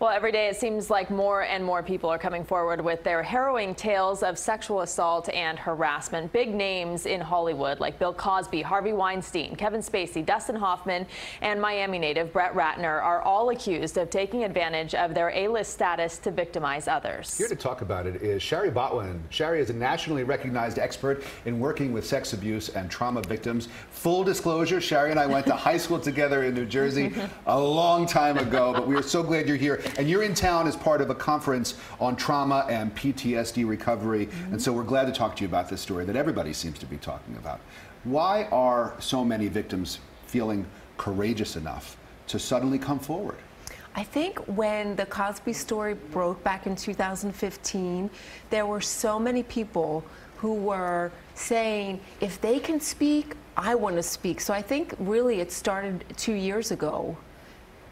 Well, every day it seems like more and more people are coming forward with their harrowing tales of sexual assault and harassment. Big names in Hollywood like Bill Cosby, Harvey Weinstein, Kevin Spacey, Dustin Hoffman, and Miami native Brett Ratner are all accused of taking advantage of their A-list status to victimize others. Here to talk about it is Shari Botwin. Shari is a nationally recognized expert in working with sex abuse and trauma victims. Full disclosure, Shari and I went to high school together in New Jersey a long time ago, but we are so glad you're here. And you're in town as part of a conference on trauma and PTSD recovery. And so we're glad to talk to you about this story that everybody seems to be talking about. Why are so many victims feeling courageous enough to suddenly come forward? I think when the Cosby story broke back in 2015, there were so many people who were saying, if they can speak, I want to speak. So I think really it started 2 years ago.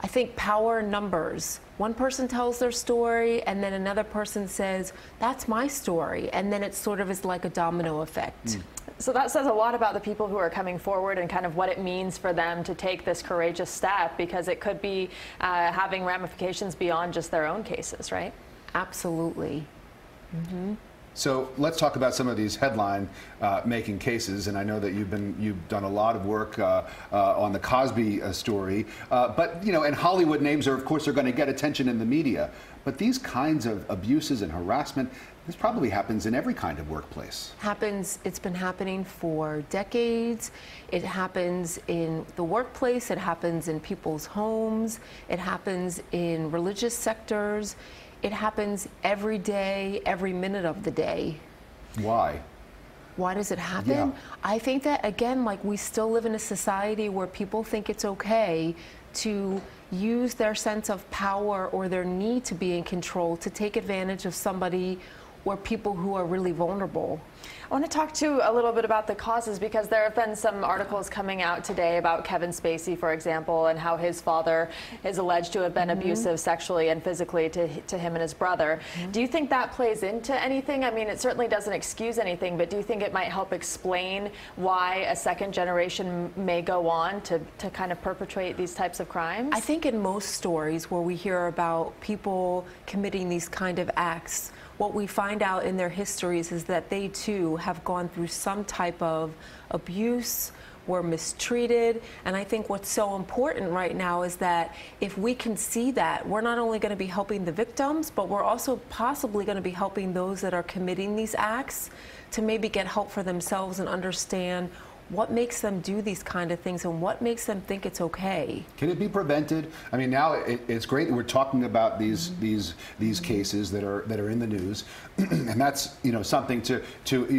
I think power in numbers. One person tells their story and then another person says, that's my story. And then it sort of is like a domino effect. So that says a lot about the people who are coming forward and kind of what it means for them to take this courageous step, because it could be having ramifications beyond just their own cases, right? Absolutely. So let's talk about some of these headline making cases, and I know that you've done a lot of work on the Cosby story, but you know, and Hollywood names are, of course, are going to get attention in the media, but these kinds of abuses and harassment, this probably happens in every kind of workplace. It's been happening for decades. It happens in the workplace, it happens in people's homes, it happens in religious sectors. It happens every day, every minute of the day. Why? Why does it happen? Yeah. I think that, again, like, we still live in a society where people think it's okay to use their sense of power or their need to be in control to take advantage of somebody or people who are really vulnerable. I want to talk to you a little bit about the causes, because there have been some articles coming out today about Kevin Spacey, for example, and how his father is alleged to have been abusive sexually and physically to him and his brother. Do you think that plays into anything? I mean, it certainly doesn't excuse anything, but do you think it might help explain why a second generation may go on to kind of perpetrate these types of crimes? I think in most stories where we hear about people committing these kind of acts, what we find out in their histories is that they too have gone through some type of abuse, were mistreated. And I think what's so important right now is that if we can see that, we're not only going to be helping the victims, but we're also possibly going to be helping those that are committing these acts to maybe get help for themselves and understand what makes them do these kind of things and what makes them think it's okay. Can it be prevented? I mean, now it's great that we're talking about these cases that are in the news, and that's, you know, something to,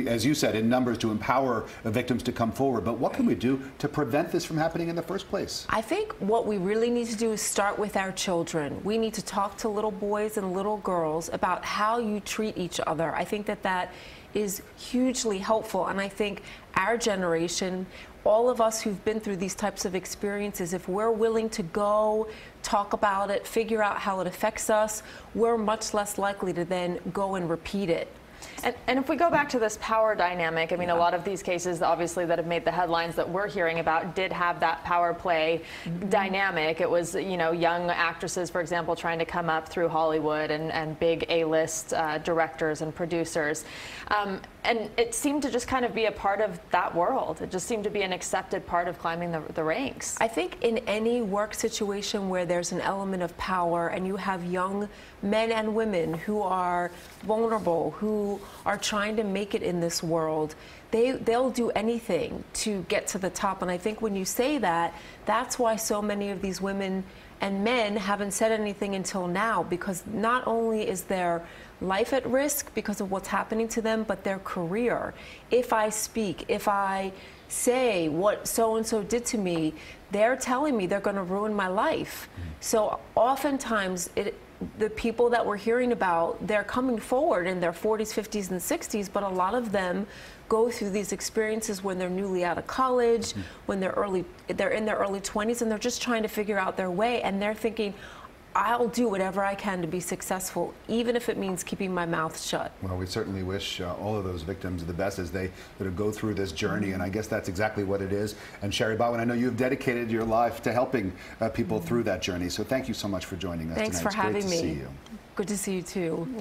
as you said, in numbers, to empower the victims to come forward. But what can we do to prevent this from happening in the first place? I think what we really need to do is start with our children. We need to talk to little boys and little girls about how you treat each other. I think that is hugely helpful, and I think our generation, all of us who've been through these types of experiences, if we're willing to go talk about it, figure out how it affects us, we're much less likely to then go and repeat it. And if we go back to this power dynamic, I mean, a lot of these cases, obviously, that have made the headlines that we're hearing about did have that power play dynamic. It was, you know, young actresses, for example, trying to come up through Hollywood and big A-list directors and producers. And it seemed to just kind of be a part of that world. It just seemed to be an accepted part of climbing the ranks. I think in any work situation where there's an element of power and you have young men and women who are vulnerable, who are trying to make it in this world, they'll do anything to get to the top. And I think when you say that, that's why so many of these women and men haven't said anything until now, because not only is their life at risk because of what's happening to them, but their career. If I speak, if I say what so-and-so did to me, they're telling me they're going to ruin my life. So oftentimes, the people that we're hearing about, they're coming forward in their 40s, 50s, and 60s, but a lot of them go through these experiences when they're newly out of college, when they're in their early 20s, and they're just trying to figure out their way, and they're thinking, I'll do whatever I can to be successful, even if it means keeping my mouth shut. Well, we certainly wish all of those victims the best as they sort of go through this journey, and I guess that's exactly what it is. And Shari Botwin, I know you've dedicated your life to helping people through that journey, so thank you so much for joining us Thanks tonight. for having me. It's great to see you. Good to see you too.